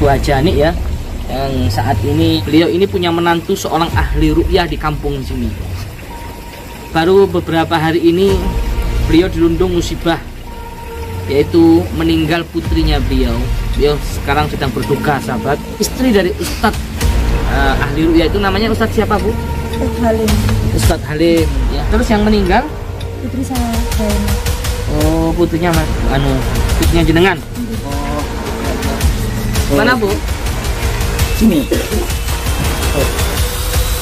Bu Ajani ya, yang saat ini beliau ini punya menantu seorang ahli ruqyah di kampung sini. Baru beberapa hari ini beliau dirundung musibah, yaitu meninggal putrinya beliau. Beliau sekarang sedang berduka, sahabat. Istri dari Ustadz ahli ruqyah itu namanya Ustadz siapa, Bu? Ustadz Halim. Ustadz Halim ya. Terus yang meninggal Putri saya. oh, putrinya putrinya jenengan. Oh. Mana, Bu? Sini.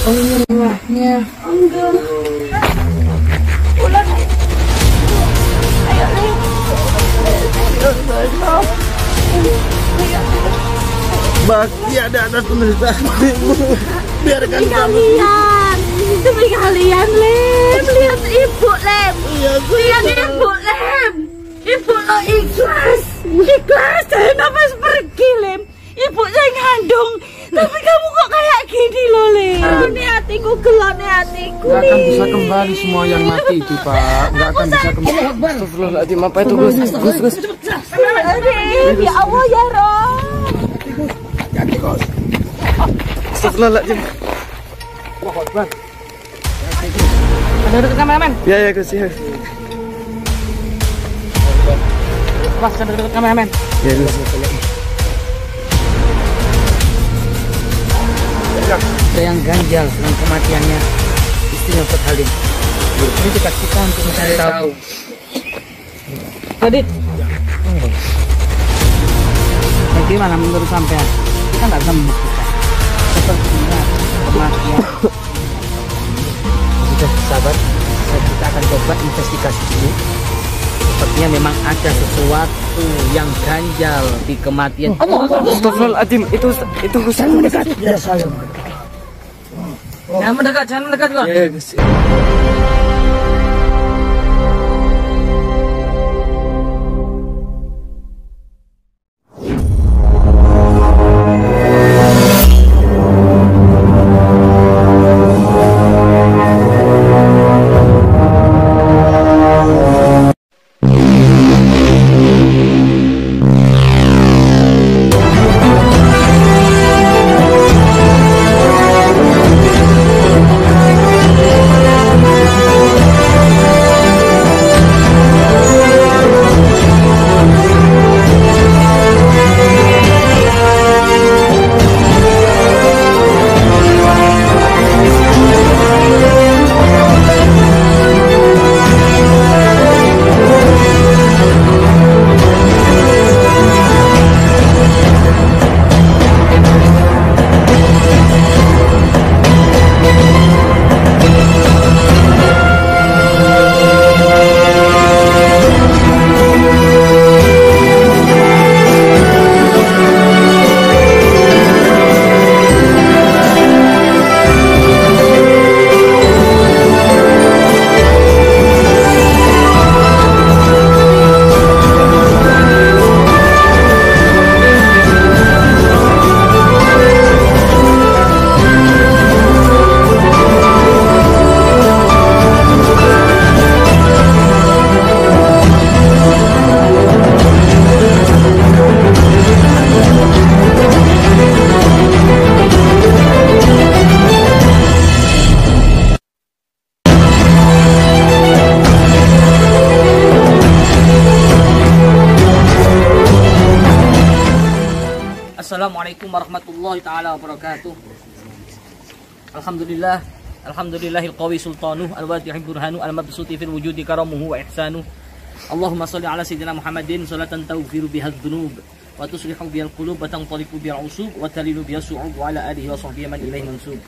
Oh, ini rumahnya. Enggak. Ulang. Ayo, Lim. Bakti ada atas penderitaanmu. Biarkan kami. Demi kalian, Lem. Lihat ibu, Lem. Iya, Lihat ibu, Lem. Ibu lo ikhlas. Ikhlas dari nafas pergi, Lem. Ibu saya ngandung. Tapi kamu kok kayak gini loh, Lem. Ini hatiku gelap, nih hatiku. Nggak akan bisa kembali semua yang mati itu, Pak. Nggak akan bisa kembali. Astagfirullahaladzim, apa itu, Gus? Gus. Ya Allah, ya Rob. Astagfirullahaladzim. Ada dekat kameramen. Ya, Gus, ya. Pas ada dekat kameramen. Ya, Gus. Ada yang ganjal dengan kematiannya istrinya Ustadz Halim. Ini dekat kita untuk mencari tahu. Tadi bagaimana menurut sampean? Kita nggak bisa membuktikan sepertinya kematian. Sudah, sahabat, kita akan coba investigasi dulu. Sepertinya memang ada sesuatu yang ganjal di kematian. Astagfirullahaladzim, itu Ustaz mendekat. Ya, saya. Jangan mendekat juga. Ya, Gus. Assalamualaikum warahmatullahi taala wabarakatuh. Alhamdulillahil qawi sultanuh al-wadihil burhanu al-mabsuti fil wujudi karamuhu wa ihsanuh. Allahumma sholli ala sayyidina Muhammadin sholatan taghfiru bihadz dzunub wa tuslihu bihal qulub wa tanṭaliqu bihal usub wa talilu bihas su'ub wa ala alihi wa sahbihi man ilaihi mansub.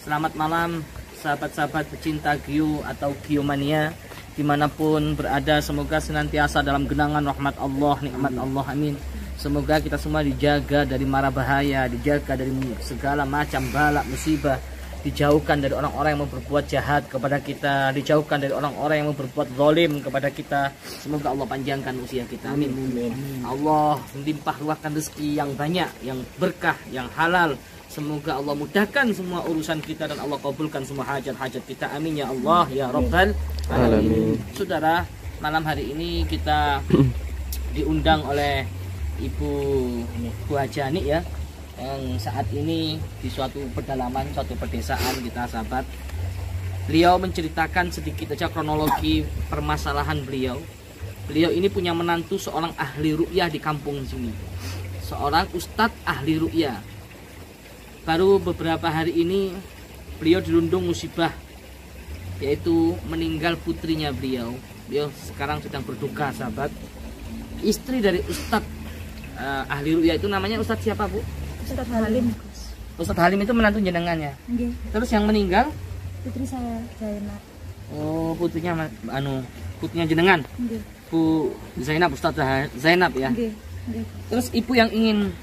Selamat malam sahabat-sahabat pecinta Gio atau Giomania dimanapun berada, semoga senantiasa dalam genangan rahmat Allah, nikmat Allah, amin. Semoga kita semua dijaga dari mara bahaya, dijaga dari segala macam balak musibah, dijauhkan dari orang-orang yang mau berbuat jahat kepada kita, dijauhkan dari orang-orang yang mau berbuat zalim kepada kita. Semoga Allah panjangkan usia kita, amin. Allah melimpah ruahkan rezeki yang banyak, yang berkah, yang halal. Semoga Allah mudahkan semua urusan kita dan Allah kabulkan semua hajat-hajat kita, amin ya Allah ya Rabbal alamin. Saudara, malam hari ini kita diundang oleh Ibu Bu Ajani ya, yang saat ini di suatu pedalaman, suatu pedesaan kita sahabat. Beliau menceritakan sedikit aja kronologi permasalahan beliau. Beliau ini punya menantu seorang ahli ruqyah di kampung sini, seorang ustadz ahli ruqyah. Baru beberapa hari ini beliau dirundung musibah, yaitu meninggal putrinya beliau. Beliau sekarang sedang berduka sahabat. Istri dari ustadz ahli ruqyah itu namanya ustadz siapa Bu? Ustadz Halim. Ustadz Halim itu menantu jenengannya. Nggih. Terus yang meninggal? Putri saya Zainab. Oh, putrinya putrinya jenengan. Nggih. Bu Zainab, Ustazah Zainab ya. Nggih. Nggih. Terus ibu yang ingin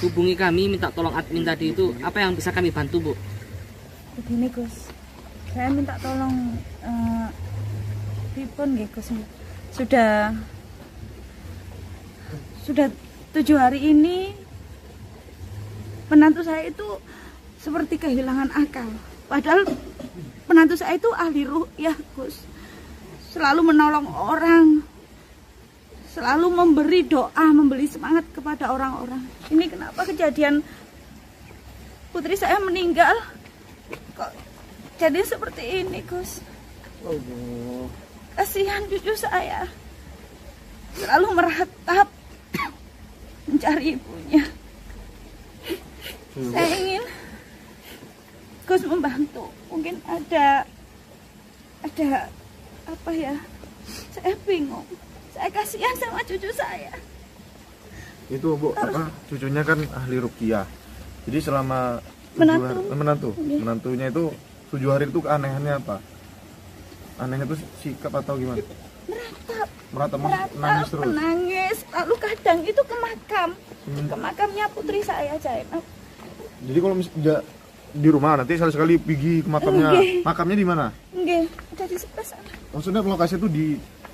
hubungi kami minta tolong admin tadi itu, apa yang bisa kami bantu Bu? Begini Gus, saya minta tolong pripun nggih Gus. Sudah 7 hari ini menantu saya itu seperti kehilangan akal. Padahal menantu saya itu ahli ruqyah Gus, selalu menolong orang, selalu memberi doa, memberi semangat kepada orang-orang. Ini kenapa kejadian putri saya meninggal kok jadi seperti ini Gus? Kasihan cucu saya, selalu meratap mencari ibunya. Saya ingin Gus membantu. Mungkin ada apa ya? Saya bingung. Saya kasihan sama cucu saya. Itu Bu, apa cucunya kan ahli ruqyah. Jadi selama menantunya itu 7 hari itu keanehannya apa? Anehnya itu sikap atau gimana? Meratap, nangis terus. Menangis, lalu kadang itu ke makamnya putri saya Zainab. Jadi kalau misalnya di rumah nanti sekali-sekali pergi ke makamnya. Makamnya di mana? Nggih, ada di sebelah sana. Maksudnya lokasi itu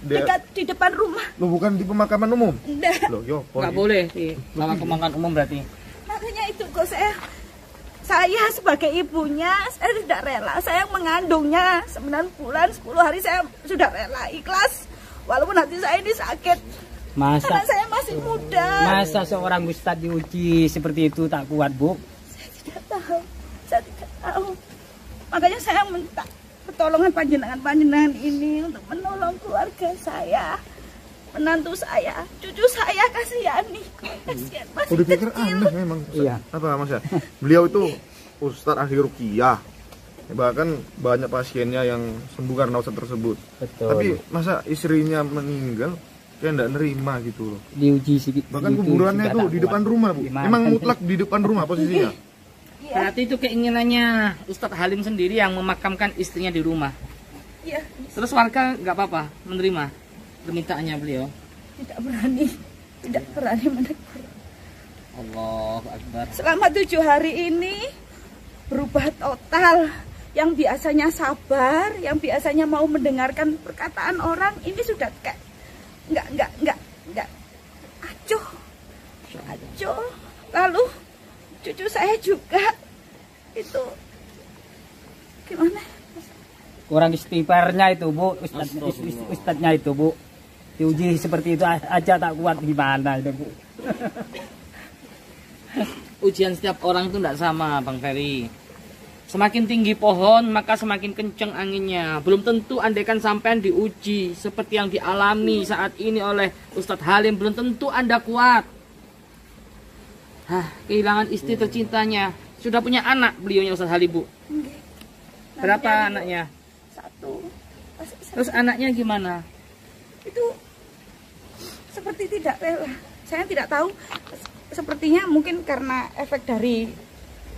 dekat di depan rumah. Lo bukan di pemakaman umum? Enggak. Loh, yo, Nggak boleh di kalau pemakaman umum berarti. Makanya itu kok saya sebagai ibunya, saya tidak rela. Saya mengandungnya 9 bulan, 10 hari saya sudah rela, ikhlas. Walaupun hati saya ini sakit. Karena saya masih muda. Masa seorang ustadz diuji seperti itu tak kuat Bu? Saya tidak tahu. Makanya saya minta pertolongan panjenengan ini untuk menolong keluarga saya, menantu saya, cucu saya. Kasihan nih, kasihan masih udah pikir kecil. Aneh memang. Iya. Apa Mas ya? Beliau itu ustadz ahli ruqyah. Bahkan banyak pasiennya yang sembuh karena ustadz tersebut. Betul. Tapi masa istrinya meninggal kayak enggak nerima gitu loh. Diuji sedikit. Bahkan kuburannya itu di depan rumah Bu. Gimana? Emang mutlak di depan rumah posisinya. Berarti itu keinginannya Ustadz Halim sendiri yang memakamkan istrinya di rumah. Iya, Terus warga nggak apa-apa menerima permintaannya beliau. tidak berani menegur. Allahu Akbar. Selama 7 hari ini berubah total. Yang biasanya sabar, yang biasanya mau mendengarkan perkataan orang, ini sudah kayak nggak acuh. Lalu cucu saya juga itu gimana? Kurang istighfarnya itu Bu, ustadznya itu Bu. Diuji seperti itu aja tak kuat, gimana itu Bu? Ujian setiap orang itu tidak sama Bang Ferry. Semakin tinggi pohon maka semakin kencang anginnya. Belum tentu andaikan sampean diuji seperti yang dialami saat ini oleh Ustadz Halim, belum tentu Anda kuat. Kehilangan istri tercintanya. Sudah punya anak beliaunya Ustadz Halim Bu? Berapa anaknya? 1. Terus anaknya gimana? Itu seperti tidak rela. Saya tidak tahu. Sepertinya mungkin karena efek dari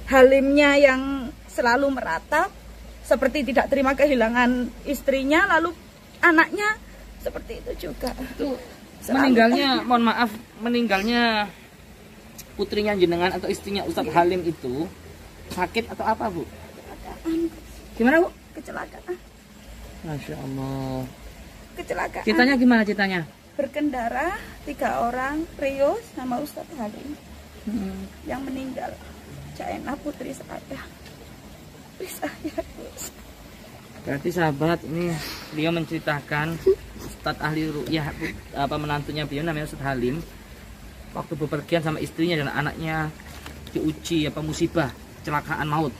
Halimnya yang selalu meratap, seperti tidak terima kehilangan istrinya, lalu anaknya seperti itu juga. Itu meninggalnya, mohon maaf, meninggalnya putrinya jenengan atau istrinya Ustadz Halim itu sakit atau apa Bu? Kecelakaan. Gimana Bu? Kecelakaan. Masya Allah. Kecelakaan. Ceritanya gimana ceritanya? Berkendara 3 orang, Rio sama Ustadz Halim. Yang meninggal Zainab putri saya. Putri saya. Berarti sahabat ini beliau menceritakan Ustadz ahli ruqyah, apa menantunya beliau namanya Ustadz Halim. waktu bepergian sama istrinya dan anaknya diuji musibah kecelakaan maut.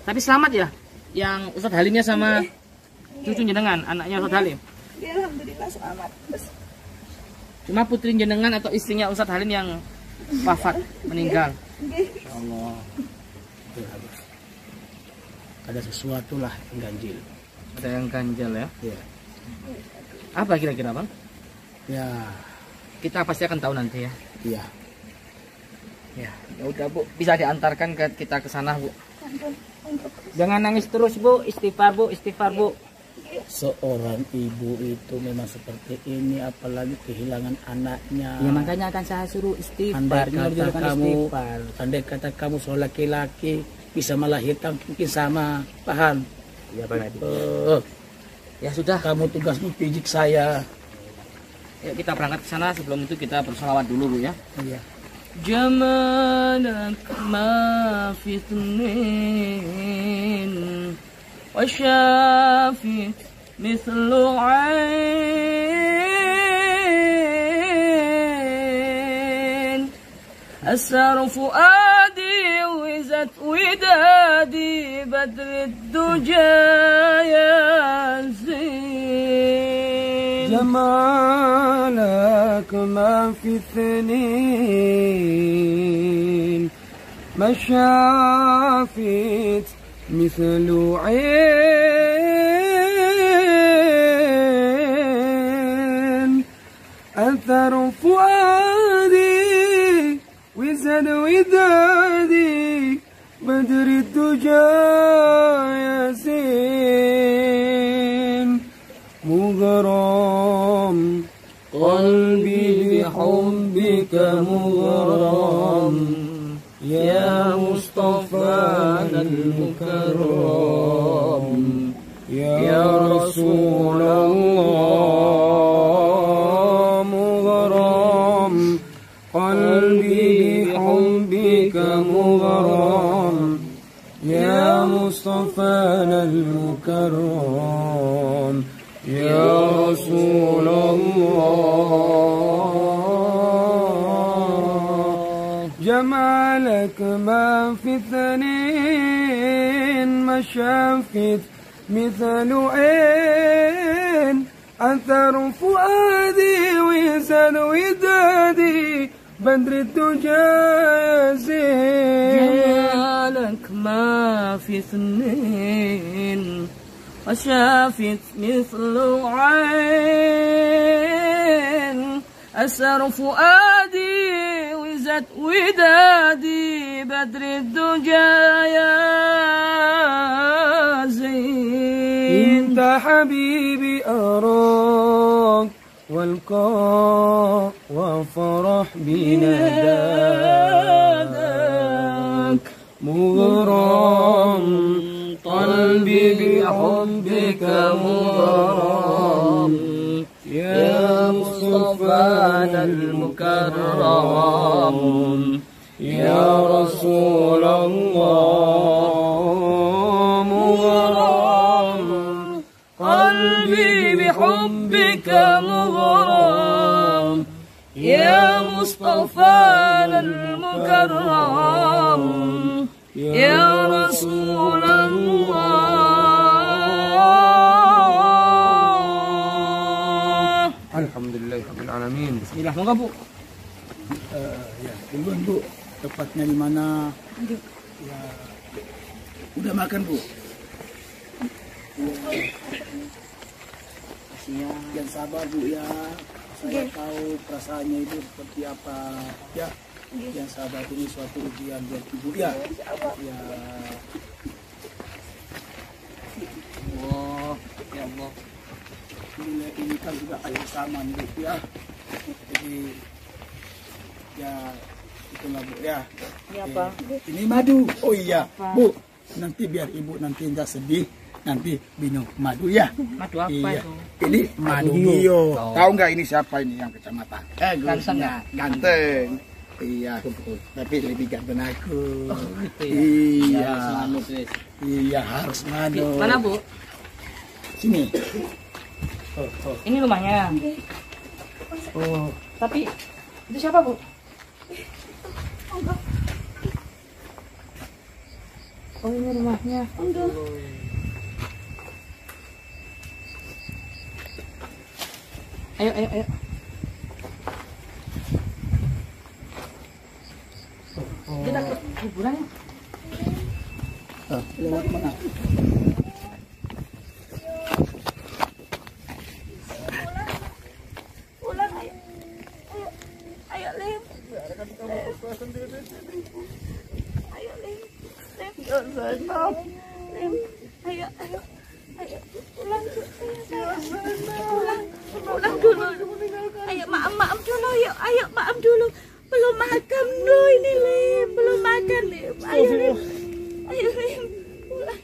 Tapi selamat ya yang Ustadz Halimnya sama cucu jenengan, anaknya Ustadz Halim. Ya, alhamdulillah selamat. Cuma putri jenengan atau istrinya Ustadz Halim yang wafat, meninggal. Allah. Ada sesuatu lah yang ganjil. Ada yang ganjal ya. Ya. Apa kira-kira Bang? Ya. Kita pasti akan tahu nanti ya. Iya. Ya udah Bu, bisa diantarkan kita ke sana Bu. Jangan nangis terus Bu, istighfar Bu, istighfar Bu. Seorang ibu itu memang seperti ini, apalagi kehilangan anaknya. Ya makanya akan saya suruh istighfar. Andai kata kamu seorang laki-laki bisa melahirkan mungkin sama, paham? Ya Bang Adi. Ya sudah, kamu tugasmu pijik saya. Ya kita berangkat ke sana, sebelum itu kita bersolawat dulu Bu ya. Iya. جمالك ما في اثنين وشافت مثل عين أسر فؤادي وزت ودادي بدر الدجى يا زين جمالك ما في اثنين ما شافت مثل عين أثر فؤادي وزد ودادي بدر الدجى يا زين مغرم قلبي بحبك مغرم يا مصطفى المكرم يا رسول الله مغرم قلبي بحبك مغرم يا مصطفى المكرم يا رسول الله جمالك ما في اثنين ما شافت مثل عين أثر فؤادي وزن ودادي بدر الدجى زين جمالك ما في اثنين وشافت مثل عين أسر فؤادي وزت ودادي بدر الدجى يا زين انت حبيبي أراك والقاء وفرح بنداك مغرم قلبي بحبك مغرم يا مصطفى المكرم يا رسول الله مغرم قلبي بحبك مغرم يا مصطفى المكرم يا رسول الله. Alhamdulillah rabbil alamin. Bismillah, moga Bu. Ya, duluan Bu. Tepatnya di mana? Ya. Udah makan Bu? Yang sabar Bu ya. Saya tahu perasaannya itu seperti apa. Ya. Yang sabar ini suatu ujian buat Ibu ya. Ya. Allah, ya Allah. Ini kan juga air sama Bu ya. Jadi ya itulah Bu ya. Ini apa? Ini madu. Oh iya Bu. Nanti biar Ibu nanti enggak sedih. Nanti minum madu ya. Madu apa Iya. itu? Ini madu bio. Tahu nggak ini siapa ini yang kecamatan? Ganteng ya? Ganteng. Iya. Tapi lebih ganteng aku. Oh, gitu ya. Iya. Harus manut, wes. Iya harus madu. Mana Bu? Sini. Ini rumahnya. Oh. Tapi itu siapa Bu? Oh ini rumahnya. Enggak. Ayo, ayo, ayo. Kita ke kuburan ya. Lewat mana? Pulang ayo. Ayo Lim. Ayo Lim. Lim. Zainab. Lim. Ayo, ayo. Ayo pulang pulang. Pulang dulu. Ayo maam dulu yuk. Ayo maam dulu. Belum makan dulu ini Lim. Belum makan Lim. Ayo Lim. Ayo Lim. Pulang.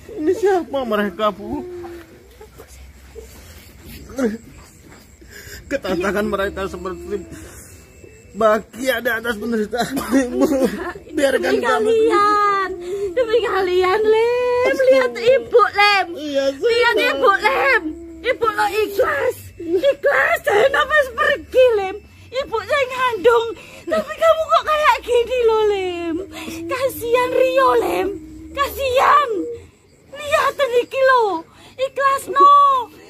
Ini siapa mereka, Bu? Ketatangan mereka seperti bahagia di atas penderitaan ibu. Biarkan Demi kalian. Demi kalian Lem. Lihat ibu Lem. Iya, Lihat ibu Lem. Ibu lo ikhlas. Ikhlas Zainab harus pergi Lem. Ibu saya ngandung. Tapi kamu kok kayak gini lo Lem. Kasihan Rio Lem. Kasihan. Lihat iki lo. Ikhlas no.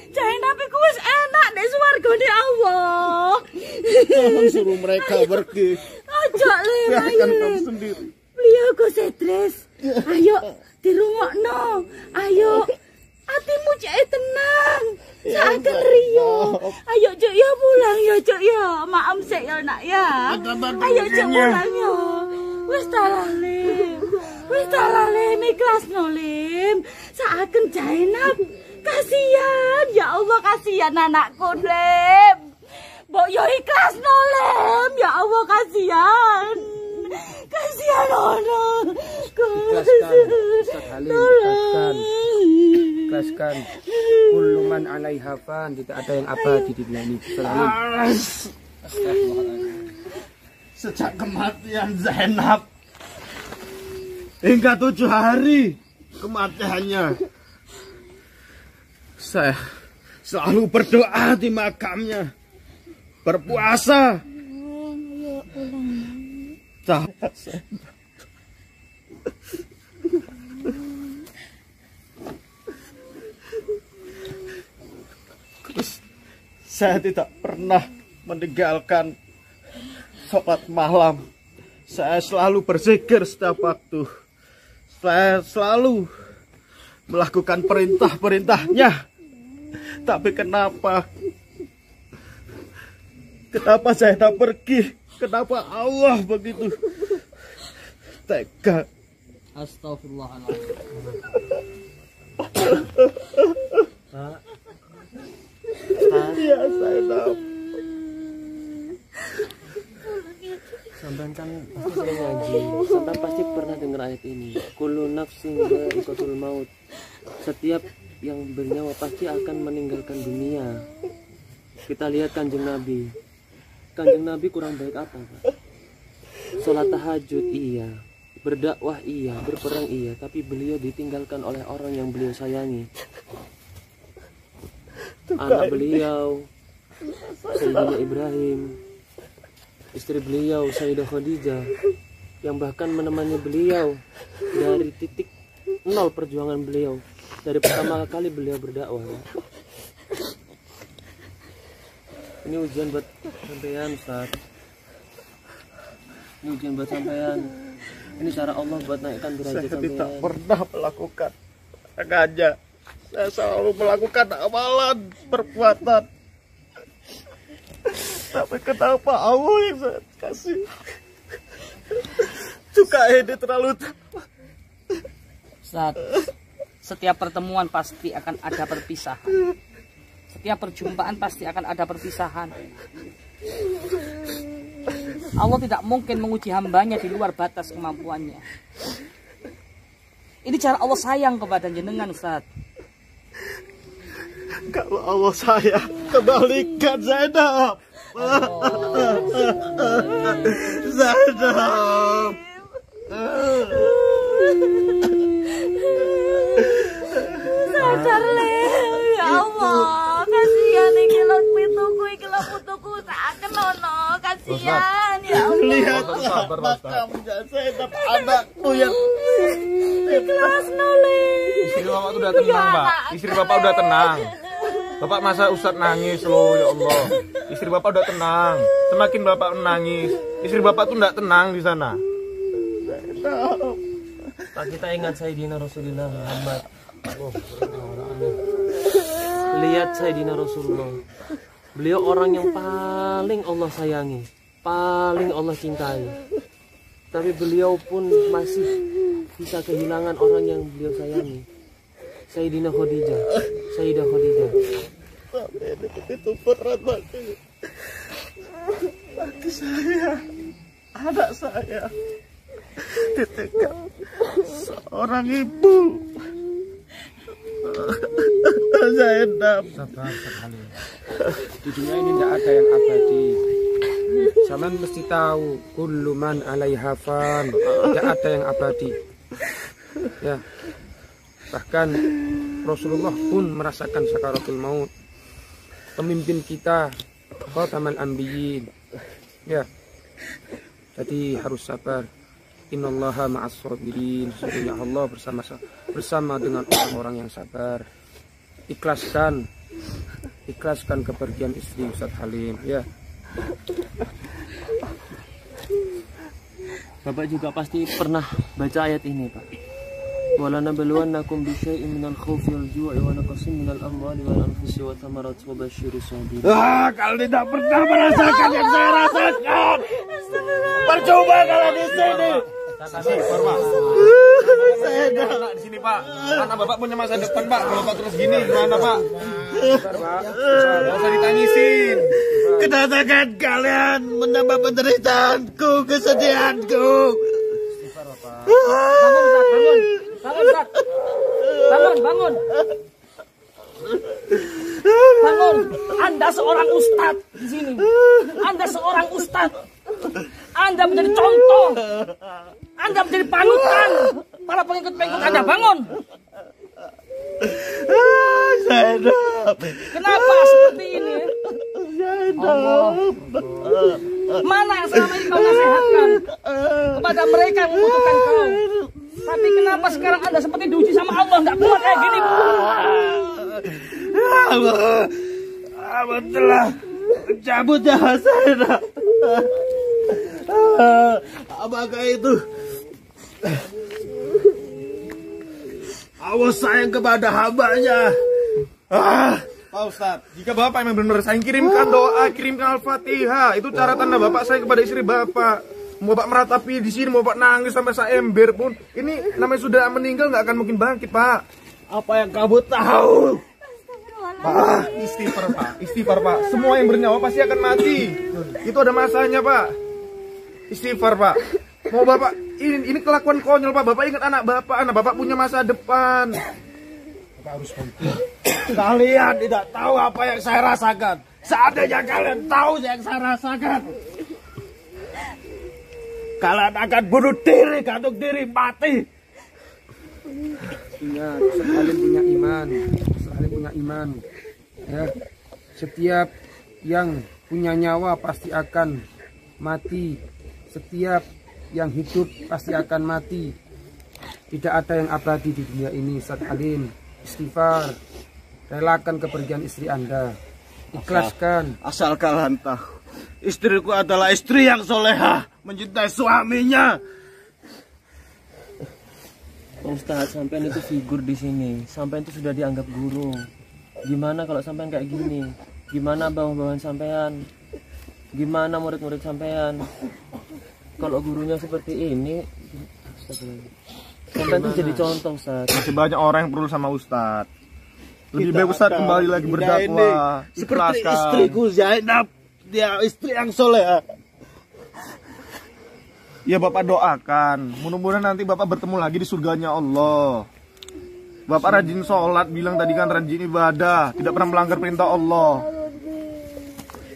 Zainab iku wis enak nek swargane Allah. Tolong suruh mereka pergi. Ojo Lem. Biarkan kamu sendiri. Beliau kok stres. Ayo dirungokno. Ayo. Hatimu cek tenang. Seakan Rio. Ayo Cuk ya pulang ya Cuk ya. Maaf sik ya nak ya. Ayo Cuk pulang ya. Wis talah Lim. Wis talah Lim ikhlas no Lim. Seakan Zainab. Kasihan. Ya Allah kasihan anakku Lim. Mbok yo ikhlas no Lim. Ya Allah kasihan. Kasihan ono. Ikhlaskan, Ustaz Halim, ikhlaskan. Ikhlaskan. Kullu man 'alaiha fan, tidak ada yang abadi di dunia ini. Ustaz Halim. Sejak kematian Zainab hingga 7 hari kematiannya, saya selalu berdoa di makamnya, berpuasa. Terus saya tidak pernah meninggalkan sholat malam. Saya selalu berzikir setiap waktu. Saya selalu melakukan perintah-perintahnya. Tapi kenapa saya tak pergi? Kenapa Allah begitu tega? Astagfirullahaladzim. Ya Zainab. Sampai kan pasti sering ngaji, sampai pasti pernah dengar ayat ini. Kullu nafsin dha'iqatul maut. Setiap yang bernyawa pasti akan meninggalkan dunia. Kita lihat Kanjeng Nabi. Kanjeng Nabi kurang baik apa, Pak? Sholat tahajud iya, berdakwah iya, berperang iya, tapi beliau ditinggalkan oleh orang yang beliau sayangi. Anak beliau, Sayyidina Ibrahim, istri beliau Sayyidah Khadijah, yang bahkan menemani beliau dari titik nol perjuangan beliau, dari pertama kali beliau berdakwah. Ya. Ini ujian buat sampean, Ustaz. Ini ujian buat sampean. Ini cara Allah buat naikkan derajat Saya sampean. tidak pernah melakukan sengaja. Saya selalu melakukan amalan, perbuatan. Tapi kenapa Allah yang saya kasih juga ini terlalu Ustaz, setiap pertemuan pasti akan ada perpisahan. Setiap perjumpaan pasti akan ada perpisahan. Allah tidak mungkin menguji hambanya di luar batas kemampuannya. Ini cara Allah sayang kepada jenengan, Ustaz. kalau Allah saya kembalikan Zainab. Zainab. Sadar Lem, ya Allah, kasihan iki lho putuku iki lho putuku saken ono, kasihan ya Allah. Lihatlah makamnya Zainab, anakku yang Ikhlas nole. Istri bapak tuh udah tenang, Pak. Istri bapak udah tenang. Bapak masa Ustadz nangis loh, ya Allah. Istri bapak udah tenang. Semakin bapak menangis, istri bapak tuh enggak tenang di sana. Pak, kita ingat Sayyidina Rasulullah Muhammad. Lihat Sayyidina Rasulullah. Beliau orang yang paling Allah sayangi, paling Allah cintai. Tapi beliau pun masih bisa kehilangan orang yang beliau sayangi. Sayyidina Khadijah, Sayyidah Khadijah. Itu berat banget. Bagi saya, anak saya ditinggal seorang ibu. Saya Sabar sekali. Di dunia ini tidak ada yang abadi. Zaman mesti tahu, kullu man 'alaiha fan. Tidak ada yang abadi. Ya. Bahkan Rasulullah pun merasakan sakaratul maut. Pemimpin kita, khatamal anbiyin. Ya. Jadi harus sabar. Innallaha ma'as sabirin. Sesungguhnya Allah bersama dengan orang-orang yang sabar. Ikhlaskan kepergian istri Ustadz Halim, ya. Bapak juga pasti pernah baca ayat ini, Pak. Wala nabluwannakum bisyai'in minal khaufi wal ju'i wa naqsin minal amwali wal anfusi wa thamarati wa basyirus sabirin. kalau tidak pernah merasakan yang saya rasakan, percuma kalau di sini. Saya enggak di sini, Pak. Anak bapak punya masa depan, Pak. Kalau Pak terus gini gimana, Pak? Enggak usah ditangisin. Kedatangan kalian menambah penderitaanku, kesedihanku. Bangun. Anda seorang ustadz di sini. Anda seorang ustadz. Anda menjadi contoh. Anda menjadi panutan para pengikut-pengikut Anda. Bangun. Kenapa seperti ini? Allah. Mana yang selama ini kau nasihatkan kepada mereka yang membutuhkan kau? Tapi kenapa sekarang Anda seperti diuji sama Allah? Nggak kuat kayak gini. Allah telah mencabut nyawa saya. Apakah itu Allah sayang kepada hambanya? Pak Ustadz, jika Bapak memang benar sayang, kirimkan doa, kirimkan Al-Fatihah. Itu cara tanda Bapak sayang kepada istri Bapak. Mau Bapak meratapi di sini, mau Bapak nangis sampai seember pun, ini namanya sudah meninggal, nggak akan mungkin bangkit, Pak. Apa yang kamu tahu? Pak, istighfar, Pak. Semua yang bernyawa pasti akan mati. Itu ada masanya, Pak. Istighfar, Pak. Mau Bapak, ini kelakuan konyol, Pak. Bapak ingat anak Bapak punya masa depan. Bapak harus bangkit. Kalian tidak tahu apa yang saya rasakan. Seandainya kalian tahu yang saya rasakan, kalian akan bunuh diri, gantung diri, mati. Ingat, sekali punya iman. Ya, setiap yang punya nyawa pasti akan mati. Setiap yang hidup pasti akan mati. Tidak ada yang abadi di dunia ini. Ustadz Halim, istighfar, relakan kepergian istri Anda, ikhlaskan. Asal kalian tahu, istriku adalah istri yang solehah, mencintai suaminya. Pak Ustadz, sampean itu figur di sini. Sampean itu sudah dianggap guru. Gimana kalau sampean kayak gini? Gimana bawahan sampean? Gimana murid-murid sampean? Kalau gurunya seperti ini, sampean itu jadi contoh, Ustadz. Masih banyak orang yang perlu sama Ustadz. Lebih baik Ustadz kembali lagi berdakwah. Seperti istriku Zainab, dia istri yang soleh. Ya Bapak doakan, mudah-mudahan nanti Bapak bertemu lagi di surganya Allah. Bapak rajin sholat, bilang tadi kan rajin ibadah, tidak pernah melanggar perintah Allah.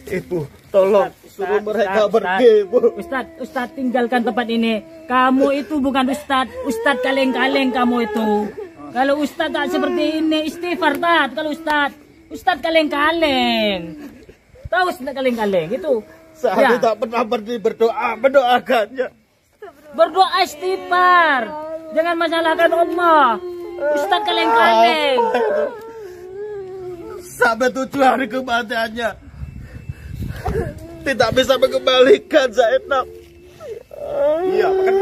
Ibu, tolong suruh mereka pergi, Bu. Ustadz tinggalkan tempat ini. Kamu itu bukan Ustadz kaleng-kaleng kamu itu. Kalau Ustadz tak seperti ini, istighfar tat. Kalau Ustadz kaleng-kaleng. Tahu Ustadz kaleng-kaleng itu? Saya Ya. tak pernah berdoa, mendoakannya. Berdoa istighfar. Jangan masalahkan Allah. Ustaz kaleng-kaleng. Sampai 7 hari kematiannya tidak bisa mengembalikan Zainab. Iya, kan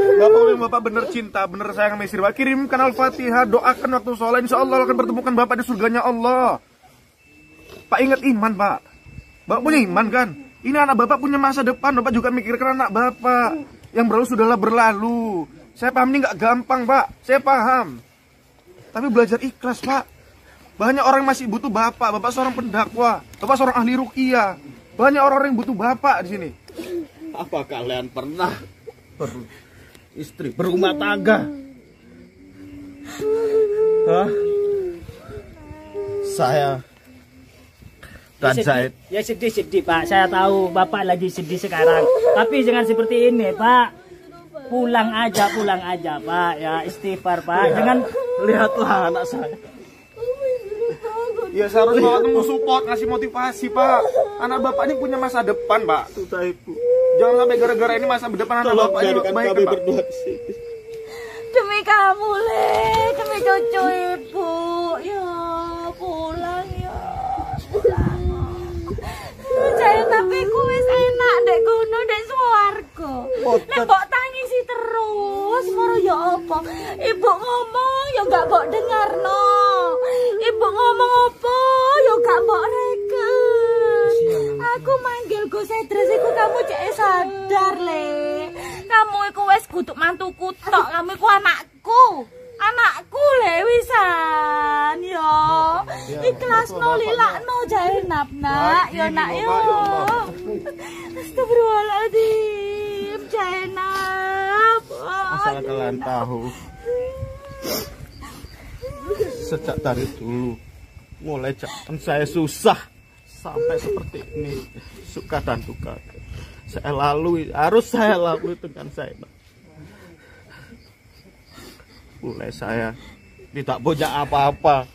Bapak bener cinta, bener sayang sama istri Bapak. Kirimkan Al-Fatihah, doakan waktu sholat, insya Allah akan pertemukan Bapak di surganya Allah. Pak ingat iman, Pak. Bapak punya iman kan? Ini anak Bapak punya masa depan, Bapak juga mikirkan anak Bapak. Yang berlalu sudahlah berlalu. Saya paham ini nggak gampang, Pak. Saya paham. Tapi belajar ikhlas, Pak. Banyak orang masih butuh Bapak. Bapak seorang pendakwah, Bapak seorang ahli ruqyah. Banyak orang-orang yang butuh Bapak di sini. Apa kalian pernah istri berumah tangga? Hah? Saya dan Zaid. Ya sedih-sedih Pak, saya tahu Bapak lagi sedih sekarang. Tapi jangan seperti ini Pak. Pulang aja Pak. Ya istighfar Pak. Jangan Lihatlah anak saya. Ya seharusnya Bapak tuh support, ngasih motivasi, Pak. Anak Bapak ini punya masa depan, Pak. Sudah Ibu. Jangan sampai gara-gara ini masa depan anak Tolong Bapak ini biarkan baik, kami Pak. berdua di sini. Demi kamu, Le. Demi cucu ibu. Ya, pulang ya. Pulang. Saya tapi ku wis enak dek kono dek swarga. Nek mbok tangisi terus, moro ya apa? Ibu ngomong ya gak mbok dengarno. Ibu ngomong apa ya gak mbok reken. Aku manggil Gus Edris iku kamu cek sadar, Le. Kamu iku wis kutuk mantuku tok, kamu iku anakku. Anakku le wisan yo. Ikhlasno lilakno Zainab nak, yo nak yo. Astagfirullahaladzim, Zainab. Asal kalian tahu, sejak dari dulu mulai zaman saya susah sampai seperti ini, suka dan duka harus saya lalui dengan Zainab. Mulai saya tidak punya apa-apa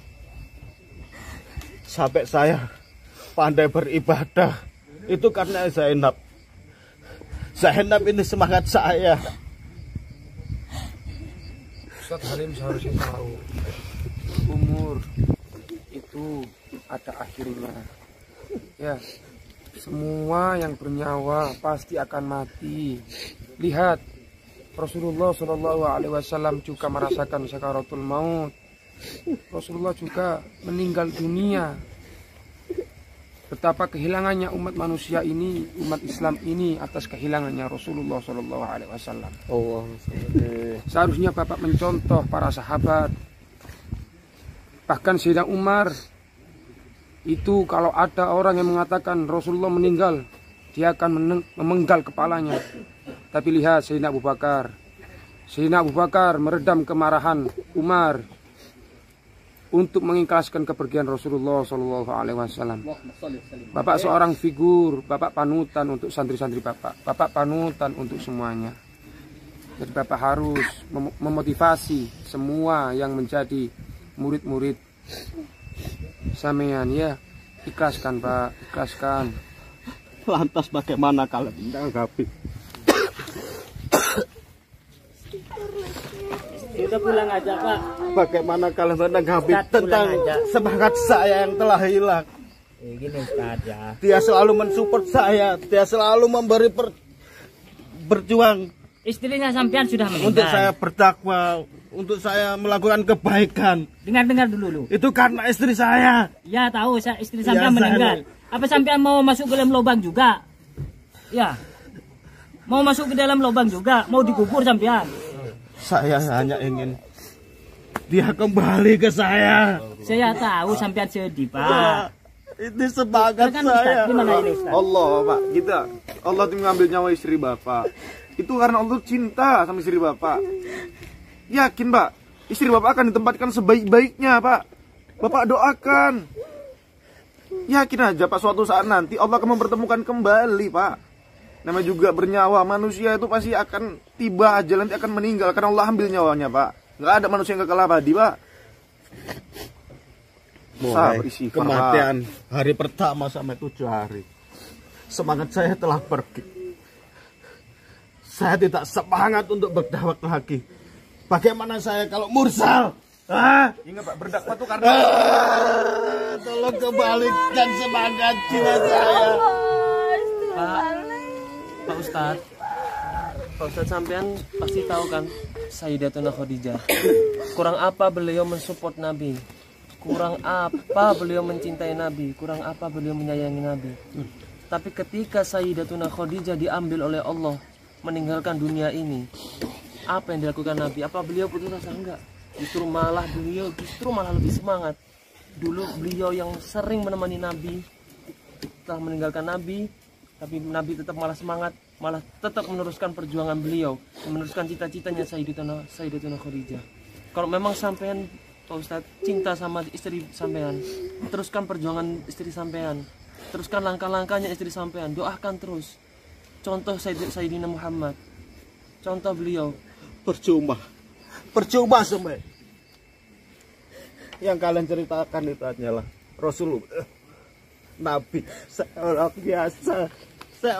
sampai saya pandai beribadah, itu karena Zainab. Zainab ini semangat saya. Ustaz Halim seharusnya tahu umur itu ada akhirnya. Ya, semua yang bernyawa pasti akan mati. Lihat, Rasulullah Shallallahu Alaihi Wasallam juga merasakan sakaratul maut. Rasulullah juga meninggal dunia. Betapa kehilangannya umat manusia ini, umat Islam ini atas kehilangannya Rasulullah Shallallahu Alaihi Wasallam. Seharusnya Bapak mencontoh para sahabat. Bahkan Sayyidina Umar itu kalau ada orang yang mengatakan Rasulullah meninggal, dia akan memenggal kepalanya. Tapi lihat Sayyidina Abu Bakar. Sayyidina Abu Bakar meredam kemarahan Umar untuk mengikhlaskan kepergian Rasulullah Shallallahu Alaihi Wasallam. Bapak seorang figur, Bapak panutan untuk santri-santri Bapak. Bapak panutan untuk semuanya. Jadi Bapak harus memotivasi semua yang menjadi murid-murid sampean ya. Ikhlaskan Pak, ikhlaskan. Lantas bagaimana kalian menanggapi? Udah pulang aja Pak. Bagaimana kalian menanggapi tentang semangat saya yang telah hilang? Gini Ustaz ya. Dia selalu mensupport saya, dia selalu memberi berjuang. Istrinya sampean sudah meninggal. Untuk saya berdakwah, untuk saya melakukan kebaikan. Dengar dulu lu. Itu karena istri saya. Ya tahu, istri sampean meninggal. Apa sampean mau masuk ke dalam lubang juga? Ya. Mau masuk ke dalam lubang juga, mau dikubur sampean. Saya hanya ingin dia kembali ke saya. Saya tahu sampean sedih, Pak. Ini semangat Kan saya. Ustaz, gimana ini Ustaz? Allah, Pak, kita Allah tuh mengambil nyawa istri Bapak. Itu karena Allah cinta sama istri Bapak. Yakin, Pak, istri Bapak akan ditempatkan sebaik-baiknya, Pak. Bapak doakan. Yakin aja, Pak, suatu saat nanti Allah akan mempertemukan kembali, Pak. Namanya juga bernyawa, manusia itu pasti akan tiba aja, nanti akan meninggal karena Allah ambil nyawanya, Pak. Nggak ada manusia yang kekal abadi, Pak. Mulai kematian hari pertama sampai 7 hari, semangat saya telah pergi. Saya tidak semangat untuk berdakwah lagi. Bagaimana saya kalau mursal? Hah? Ingat Pak, berdakwah tuh karena Tolong kembalikan semangat jiwa saya. Pak Ustadz, sampean pasti tahu kan Sayyidatuna Khadijah. Kurang apa beliau mensupport Nabi? Kurang apa beliau mencintai Nabi? Kurang apa beliau menyayangi Nabi? Tapi ketika Sayyidatuna Khadijah diambil oleh Allah, meninggalkan dunia ini, apa yang dilakukan Nabi? Apa beliau putus asa? Enggak. Justru malah lebih semangat. Dulu beliau yang sering menemani Nabi, telah meninggalkan Nabi, tapi Nabi tetap malah semangat, malah tetap meneruskan perjuangan beliau, meneruskan cita-citanya Sayyidatuna Khadijah. Kalau memang sampean Pak Ustadz cinta sama istri sampean, teruskan perjuangan istri sampean, teruskan langkah-langkahnya istri sampean, doakan terus. Contoh Sayyidina Muhammad, contoh beliau. Percuma semua. Yang kalian ceritakan itu hanyalah Rasulullah, Nabi. Saya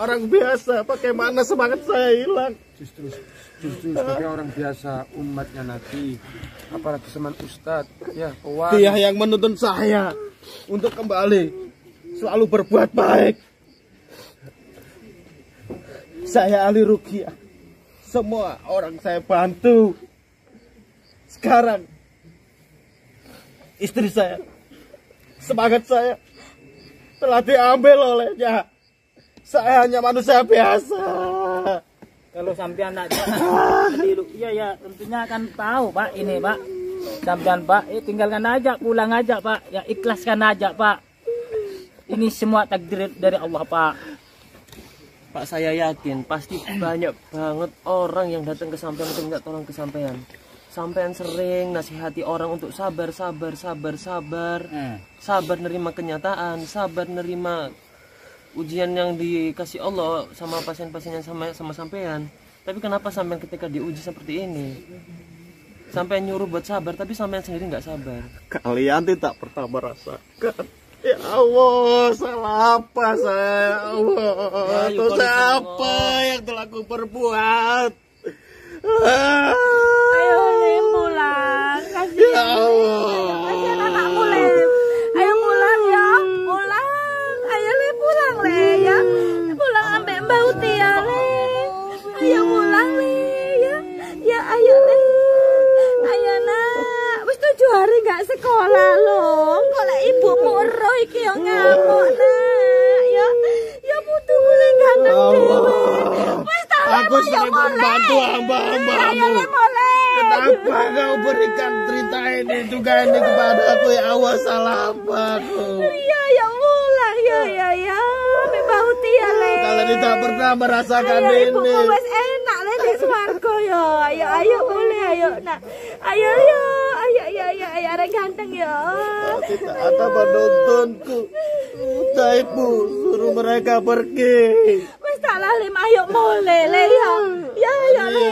orang biasa. Bagaimana semangat saya hilang? Justru sebagai orang biasa, umatnya Nabi, apalagi teman Ustadz, ya pewaris. Dia yang menuntun saya untuk kembali selalu berbuat baik. Saya ahli ruqyah, semua orang saya bantu. Sekarang istri saya, semangat saya telah diambil olehnya. Saya hanya manusia biasa. Kalau sampean nak di ruqyah ya tentunya akan tahu Pak ini Pak. Sampean Pak, tinggalkan aja, pulang aja Pak. Ya ikhlaskan aja Pak. Ini semua takdir dari Allah Pak. Pak, saya yakin pasti banyak banget orang yang datang ke sampean untuk minta tolong ke sampean. Sampean sering nasihati orang untuk sabar, sabar nerima kenyataan, sabar nerima ujian yang dikasih Allah sama pasien-pasien yang sama sampean. Tapi kenapa sampean ketika diuji seperti ini, sampean nyuruh buat sabar, tapi sampean sendiri nggak sabar? Kalian tidak pernah merasakan. Ya Allah, salah apa saya? Ya Allah, dosa apa yang telah aku perbuat? Ayo Lim pulang, kasihan. Ya Allah, Kasihan anakmu Lim. Ayo pulang ya, pulang. Ayo Lim pulang Le ya. Pulang ambek Mbak Uti ya Le. Ayo pulang Le ya. Ya ayo Le. Ayo nak. Wis 7 hari nggak sekolah loh. Kok lek ibumu ero iki yo ngamuk nak. Ya putu mulai gandeng dhewe. Wis tak aku sering membantu hamba-hambamu. Kenapa kau berikan cerita ini juga ini kepada aku? Ya Allah, salah apa aku? Iya ya pulang ya. Mbak Uti ya Le. Kalian tidak pernah merasakan Ayo, ini. ibumu wis enak Le di swarga ya. Ayo boleh ayo nak. Ayo arek ganteng ya. Tidak ada penontonku. Udah ibu, suruh mereka pergi. Wis tak lah Lim, ayo mulai Le ya. Ya Le.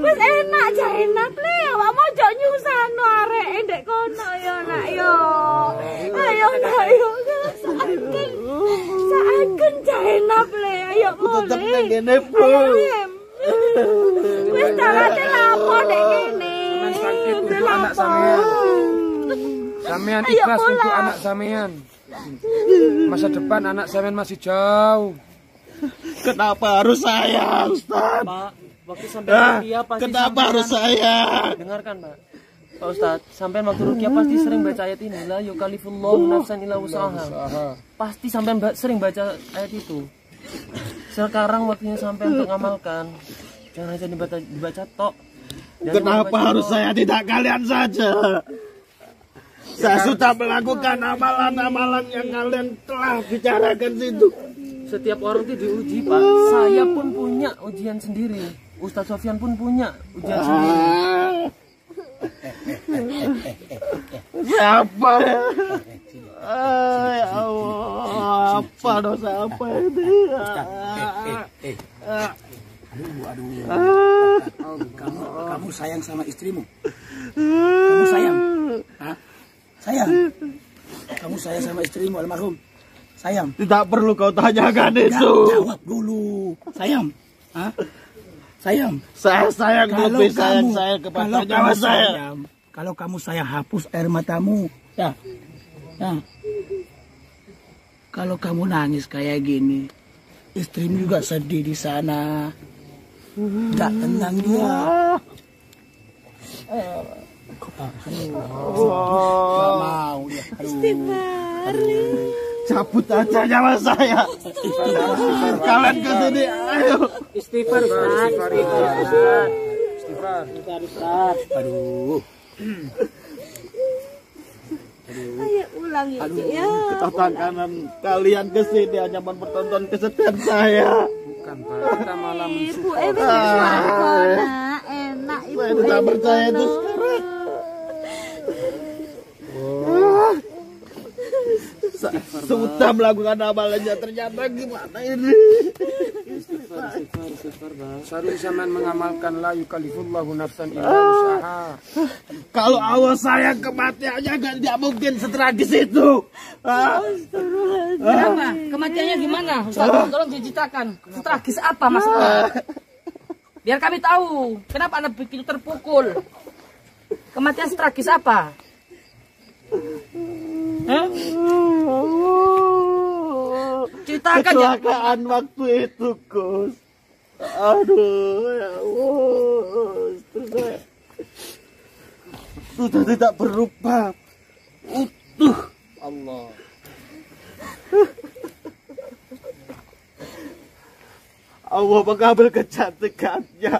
Wis enak enak Le, awakmu ojo nyusahno arek ndek kono ya nak yo. Ayo nak yo. Saken enak Le, ayo Tetap mulai. ngene bu. Wis tak ate lapo ndek kene. Sakit untuk anak sampean. Sampean ikhlas untuk anak sampean. Masa depan anak sampean masih jauh. Kenapa harus saya, Ustaz? Pak, waktu sampean ruqyah pasti Kenapa harus saya? dengarkan Pak Ustadz, sampean waktu ruqyah pasti sering baca ayat ini, la yukallifullahu nafsan illa wus'aha. Pasti sampean sering baca ayat itu. Sekarang waktunya sampean untuk ngamalkan. Jangan hanya dibaca tok. Kenapa harus saya, tidak kalian saja? Saya sudah melakukan amalan-amalan yang kalian telah bicarakan situ. Setiap orang itu diuji Pak. Saya pun punya ujian sendiri. Ustadz Sofyan pun punya ujian sendiri. Siapa ya? Ya Allah, apa dosa apa ini? Kamu sayang sama istrimu? Kamu sayang? Hah? Sayang? Kamu sayang sama istrimu almarhum? Sayang? Tidak perlu kau tanyakan itu. Jawab dulu. Sayang? Hah? Sayang. Saya sayang lebih sayang saya kepada nyawa saya. Kalau kamu sayang, hapus air matamu. Ya. Ya. Kalau kamu nangis kayak gini, istrimu juga sedih di sana. Gak tenang dia. Gak mau dia. Istighfar. Cabut aja nyawa saya. Kalian ke sini, ayo. Istighfar, Ustaz. Aduh. Ayo ulang ya, Cik, ya. Ketatanan kalian ke sini hanya mempertonton kesedihan saya. Bukan, Pak. Kita malah Ibu mensupport. enak ibu. Saya tidak percaya itu sekarang. Sudah melakukan amalannya, ternyata gimana ini? Istighfar, Bang. Seharusnya zaman mengamalkan la yukallifullahu nafsan illa wus'aha. Kalau Allah sayang kematiannya tidak mungkin setragis itu. Kenapa? Kematiannya gimana? Ustaz, tolong diceritakan. Tragis apa maksudnya? Biar kami tahu. Kenapa Anda begitu terpukul? Kematian tragis apa? Hah? Ceritakan ya. Kecelakaan waktu itu, Gus. Aduh, ya Allah. Saya sudah tidak berubah. Utuh. Allah. Allah mengambil kecantikannya.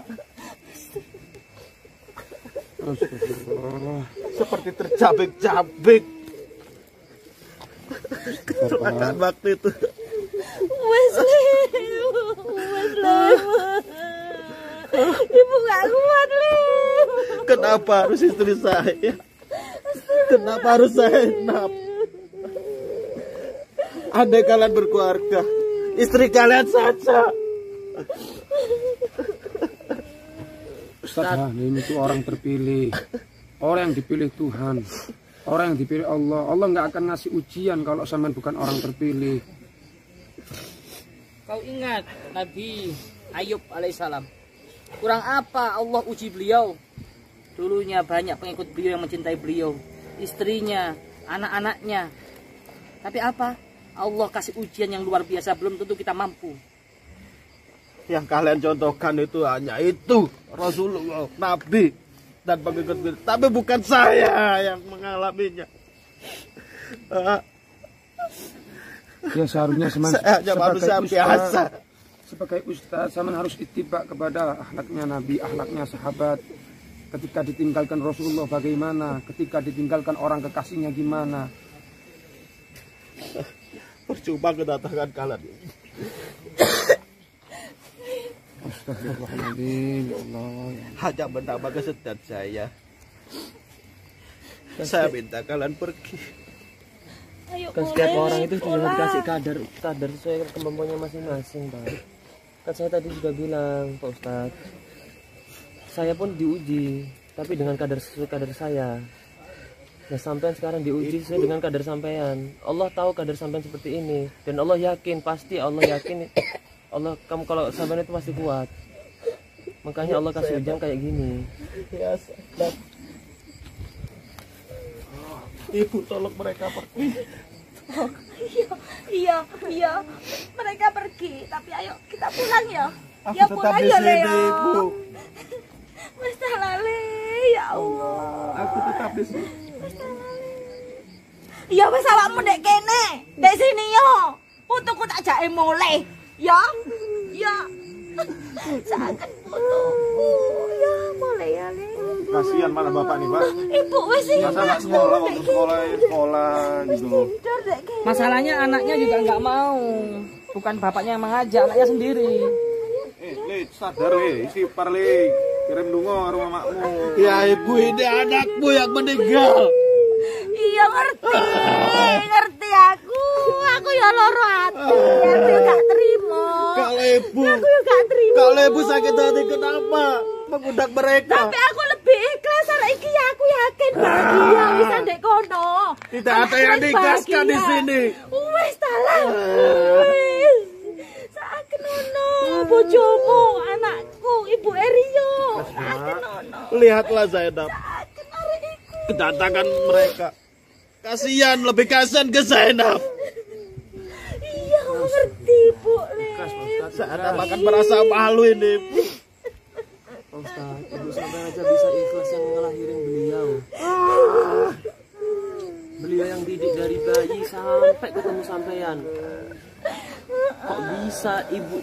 Seperti tercabik-cabik. Kecelakaan waktu itu. Wesley. Ibu gak kuat, Lim. Kenapa harus istri saya? Kenapa harus saya enap? Andai kalian berkeluarga, istri kalian saja. Ustaz, ini tuh orang terpilih. Orang yang dipilih Tuhan. Orang yang dipilih Allah. Allah nggak akan ngasih ujian kalau sampean bukan orang terpilih. Kau ingat Nabi Ayub alaihissalam. Kurang apa Allah uji beliau? Dulunya banyak pengikut beliau yang mencintai beliau, istrinya, anak-anaknya. Tapi apa? Allah kasih ujian yang luar biasa, belum tentu kita mampu. Yang kalian contohkan itu hanya itu, Rasulullah, Nabi, dan pengikut beliau. Tapi bukan saya yang mengalaminya. Ya seharusnya Saya hanya manusia biasa. Sebagai ustaz, sampean harus ittiba kepada akhlaknya Nabi, akhlaknya sahabat. Ketika ditinggalkan Rasulullah bagaimana? Ketika ditinggalkan orang kekasihnya gimana? Percuma kedatangan kalian. Astagfirullahaladzim, ya Allah. Hanya menambah kesedihan saya. Saya minta kalian pergi. Ayo Kan setiap boleh, orang itu sudah sekolah. dikasih kadar sesuai kemampuannya masing-masing, Pak. Kan saya tadi juga bilang, Pak Ustadz, saya pun diuji, tapi dengan kadar sesuai kadar saya. Nah, sampean sekarang diuji sesuai dengan kadar sampean. Allah tahu kadar sampean seperti ini, dan Allah yakin, pasti Allah yakin, Allah kamu kalau sampean itu pasti kuat. Makanya Allah kasih ujian kayak gini. Ya, Ibu tolong mereka pergi. Iya. Mereka pergi, tapi ayo kita pulang ya. Aku Ya tetap pulang di ya, sini, Leo. Ibu. Mas Talale, ya Allah. Aku tetap di sini. Ya wis awakmu ndek kene, ndek sini yo. Putuku tak jake mulih. Ya. Sakit putuku. Ya mulai ya, Le. Kasihan mana bapak nih, Pak. Ibu wis iki. Masa nggak sekolah waktu sekolah gitu loh. Tidur ndek kene. Masalahnya anaknya juga nggak mau. Bukan bapaknya yang mengajak, anaknya sendiri. Le, sadar le, istighfar le. Kirim dungo ke rumah makmu. Ya, Ibu, ini anakmu yang meninggal. Iya ngerti aku. Aku ya loro ati. Aku ya gak terima. Kalau Ibu, Aku ya gak terima. kalau Ibu sakit hati kenapa mengundang mereka? Tapi aku lebih ikhlas karena iki ya aku yakin bahagia bisa ndek kono. Tidak ada yang dikasihkan di sini. Wis talah. Wis. Sakit nono bojomu, anakku, ibu Lihatlah Zainab, kedatangan mereka. Kasihan, lebih kasihan ke Zainab. Iya, ngerti Bu Le. Zainab akan merasa malu ini. Pak Ustadz, ibu sampai aja bisa ikhlas yang ngelahirin beliau. Beliau yang didik dari bayi sampai ketemu sampean. Kok bisa ibu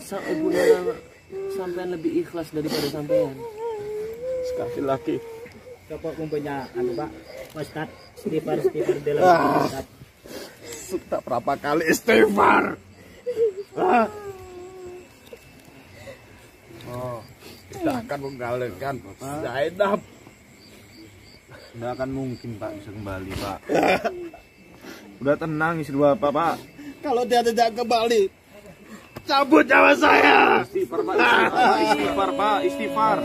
sampean lebih ikhlas daripada sampean? Sekali lagi. Coba kumpulnya Pak Ustadz istighfar dalam Ustadz. Sudah berapa kali istighfar? Tidak akan mengalihkan Zainab. Tidak akan mungkin Pak bisa kembali Pak. Udah tenang istri Bapak Pak. Kalau dia tidak kembali, cabut nyawa saya. Istighfar Pak, istighfar Pak, istighfar.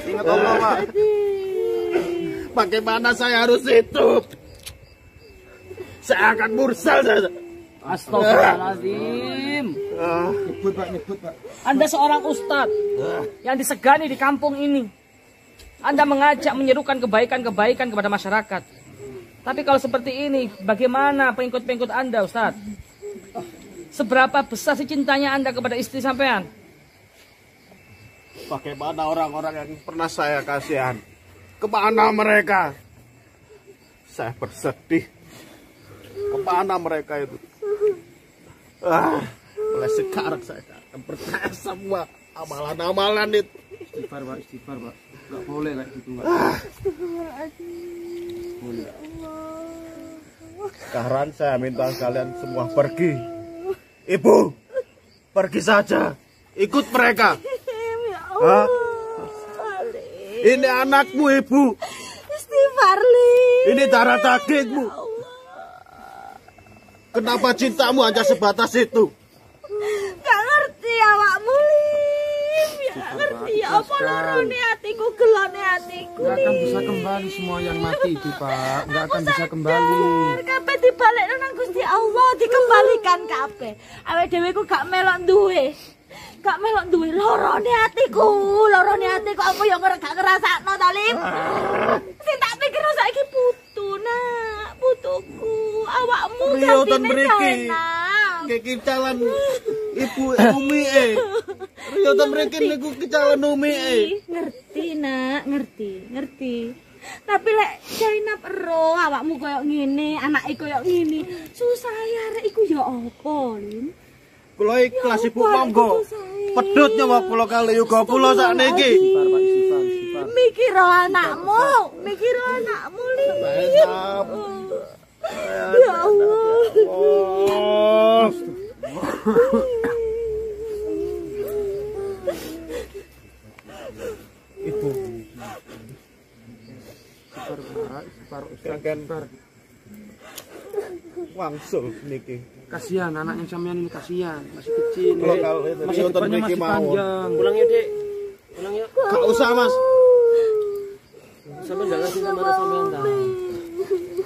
Ingat Allah Pak. Bagaimana saya harus hidup? Saya akan mursal saja. Astagfirullahaladzim. Nyebut Pak. Anda seorang ustadz yang disegani di kampung ini. Anda mengajak menyerukan kebaikan-kebaikan kepada masyarakat. Tapi kalau seperti ini, bagaimana pengikut-pengikut Anda, Ustadz? Seberapa besar sih cintanya Anda kepada istri sampean? Bagaimana orang-orang yang pernah saya kasihan? Kemana mereka? Saya bersedih. Kemana mereka itu? Mulai sekarang saya akan percaya semua amalan-amalan itu. Istighfar Pak. Gak boleh kayak gitu Pak. Boleh. Sekarang saya minta kalian semua pergi. Ibu, pergi saja. Ikut mereka. Hah? Ini anakmu, Ibu. Istighfar Li. Ini darah dagingmu. Kenapa cintamu hanya sebatas itu? Gak ngerti awakmu Lim. Gak ngerti apa lorone hatiku, gelone hatiku. Gak akan bisa kembali semua yang mati itu Pak. Gak akan bisa kembali. Kabeh dibalekno nang Gusti Allah, dikembalikan kabeh. Awake dhewe ku gak melok duwe. Gak melok duwe lorone hatiku apa ya gak ngrasakno ta Lim. Sing tak pikir saiki putu nak, putuku. Awakmu Riyotan gantine mriki. Zainab. Kekicalan Ibu Umi Riyotan mriki niku kecalan Umi Ngerti nak, ngerti. Tapi lek Zainab ero awakmu koyo ngene, anake koyo ngene, susah ya rek iku ya apa, Lim? Kula ikhlas Ibu monggo. Pedhot nyawa kula kali yoga kula sakniki. Istighfar Pak, istighfar. Mikir anakmu, Lim. Zainab. Ya Allah. Oh. Ibu. Istighfar Kakek wangsul niki. Kasihan anaknya sampean ini, kasihan, masih kecil. Masih depannya masih panjang. Pulang ya Dek. Pulang ya. Gak usah Mas. Sampean gak ngasih kemana sampean dah.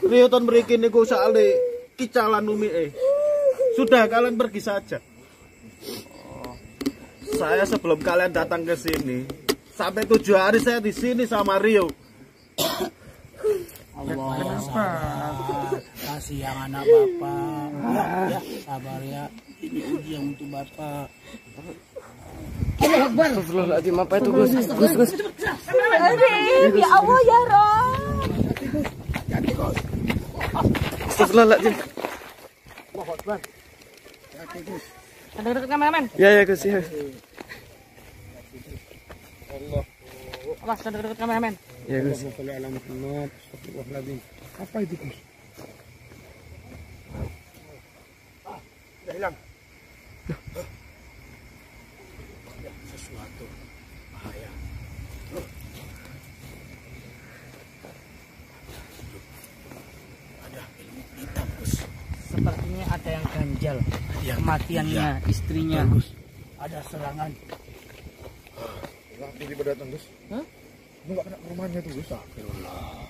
Riyotan mriki niku sakale kicalan Umi Sudah kalian pergi saja. Saya sebelum kalian datang ke sini, sampai 7 hari saya di sini sama Rio. Kasih yang anak Bapak. Ya, sabar ya. Ini ujian untuk Bapak. Astagfirullahaladzim, apa itu Gus? Gus. Ya Allah ya Rob. Astagfirullahaladzim. Dekat-dekat kameramen. Ya Gus ya. Awas, dekat-dekat kameramen. Ya Gus. Astagfirullahaladzim. Apa itu Gus? Udah hilang. Sesuatu bahaya. Ada ilmu hitam Gus. Sepertinya ada yang ganjal kematiannya istrinya. Gus. Ada serangan. Tiba-tiba datang Gus. Hah? Lu gak kena ke rumahnya tuh Gus. Astagfirullah.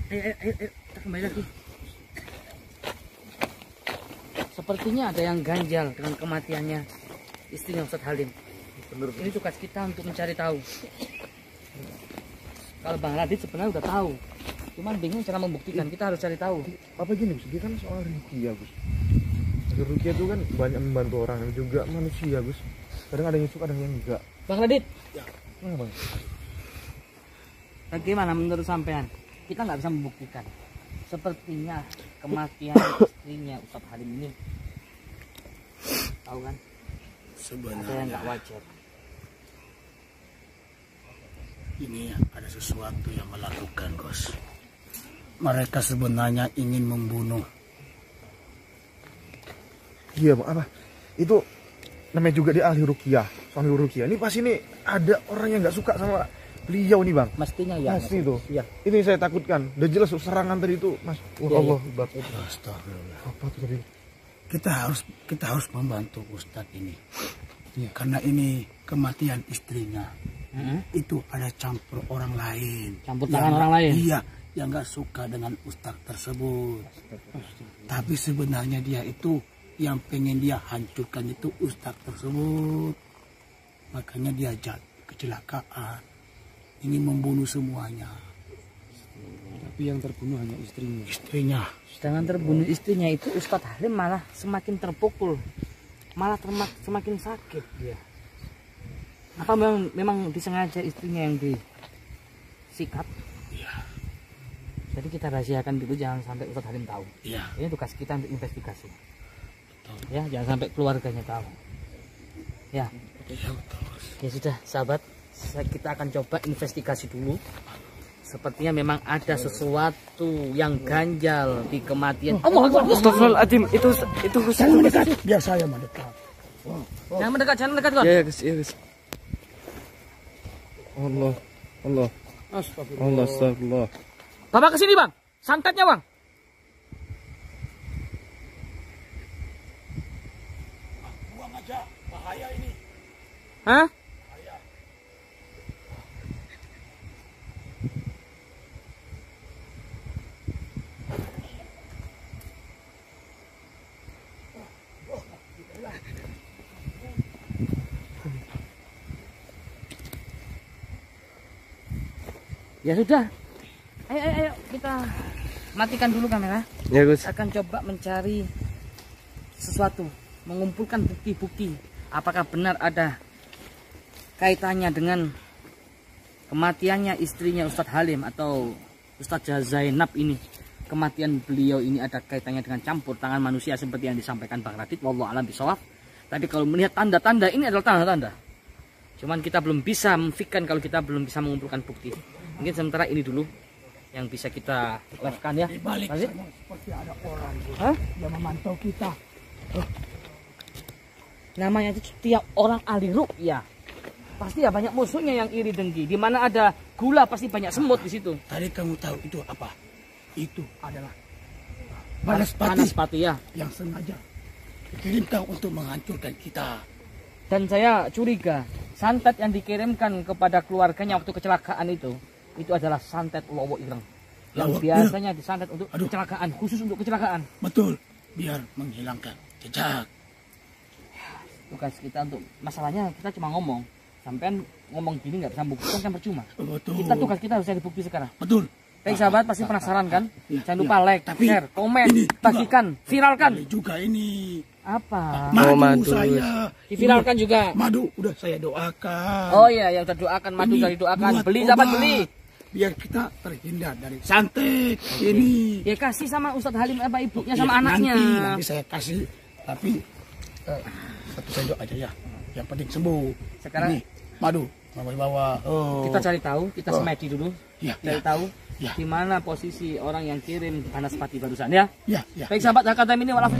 Ayo, kita kembali lagi. Sepertinya ada yang ganjal dengan kematiannya istrinya Ustadz Halim. Ini tugas kita untuk mencari tahu. Kalau Bang Radit sebenarnya udah tahu, cuman bingung cara membuktikan. Kita harus cari tahu. Apa gini Gus? Dia kan soal ruqyah Gus. Ruqyah itu kan banyak membantu orang juga manusia Gus. Kadang ada yang suka, ada yang enggak. Bang Radit, Mana Bang? bagaimana menurut sampean? Kita nggak bisa membuktikan. Sepertinya kematian istrinya Ustadz Halim ini, tahu kan? Ada yang nggak wajar. Ini ada sesuatu yang melakukan, Gus. Mereka sebenarnya ingin membunuh. Iya Bang, apa? Itu namanya juga dia ahli ruqyah, suami ruqyah. Ini pasti nih ada orang yang nggak suka sama beliau nih Bang. Mestinya ya. Pasti itu. Iya. Ini yang saya takutkan. Udah jelas serangan tadi itu, Mas. Wah, Iya, Allah. Astagfirullah. Apa tuh tadi? Kita harus membantu Ustadz ini. Karena ini kematian istrinya. Itu ada campur orang lain. Campur tangan orang lain. Iya, yang nggak suka dengan Ustadz tersebut. Tapi sebenarnya dia itu yang pengen dia hancurkan itu Ustadz tersebut. Makanya dia kecelakaan. Ingin membunuh semuanya. Tapi yang terbunuh hanya istrinya. Istrinya. Sedangkan terbunuh istrinya itu Ustadz Halim malah semakin terpukul, malah semakin sakit dia. Apa memang disengaja istrinya yang disikat? Iya. Jadi kita rahasiakan dulu, jangan sampai Ustadz Halim tahu. Iya. Ini tugas kita untuk investigasi. Betul. Ya, jangan sampai keluarganya tahu. Ya. Iya, betul. Ya sudah, sahabat, kita akan coba investigasi dulu. Sepertinya memang ada sesuatu yang ganjal di kematian. Astagfirullahaladzim, itu Jangan mendekat, biar saya mendekat. Jangan mendekat, Gon. Ya Gus, ya Gus. Allah. Astagfirullah. Bapak kesini, Bang. Santetnya, Bang. Buang aja, bahaya ini. Hah? Ya sudah. Ayo kita matikan dulu kamera. Ya Gus. Akan coba mencari sesuatu, mengumpulkan bukti-bukti. Apakah benar ada kaitannya dengan kematiannya istrinya Ustadz Halim atau Ustadz Zainab ini. Kematian beliau ini ada kaitannya dengan campur tangan manusia seperti yang disampaikan Bang Radit. Wallahu a'lam bishawab. Tapi kalau melihat tanda-tanda, ini adalah tanda-tanda. Cuman kita belum bisa memfikirkan kalau kita belum bisa mengumpulkan bukti. Mungkin sementara ini dulu yang bisa kita live-kan ya. Di balik Radit? sana seperti ada orang Hah? yang memantau kita. Namanya itu setiap orang ahli ruqyah. Pasti ya banyak musuhnya yang iri dengki. Di mana ada gula pasti banyak semut di situ. Tadi kamu tahu itu apa? Itu adalah Banaspati ya. yang sengaja dikirimkan untuk menghancurkan kita. Dan saya curiga santet yang dikirimkan kepada keluarganya waktu kecelakaan itu adalah santet Lowo Ireng. Yang Lowo biasanya disantet untuk kecelakaan, khusus untuk kecelakaan. Betul, biar menghilangkan jejak. Tugas kita untuk masalahnya kita cuma ngomong. Sampean ngomong gini nggak bisa buktikan kan percuma. Betul. Tugas kita harus cari bukti sekarang. Betul. Baik sahabat, pasti penasaran kan? Ya, Jangan lupa like, Tapi share, komen, ini juga bagikan, viralkan. Ada juga ini. Apa? Madu saya. Diviralkan juga. Madu udah saya doakan. Oh iya, yang udah doakan madu Ini dari doakan. buat Beli sahabat, obat. beli. Biar kita terhindar dari santet ini. Ya kasih sama Ustadz Halim apa ibunya Ya, sama anaknya. Nanti saya kasih. Tapi satu sendok aja ya. Yang penting sembuh. Sekarang ini madu bawa. Oh. kita cari tahu, kita semedi dulu. Ya, Cari ya. tahu Ya. di mana posisi orang yang kirim Banaspati barusan ya. Ya, ya. Baik sahabat, kata ini walafiq.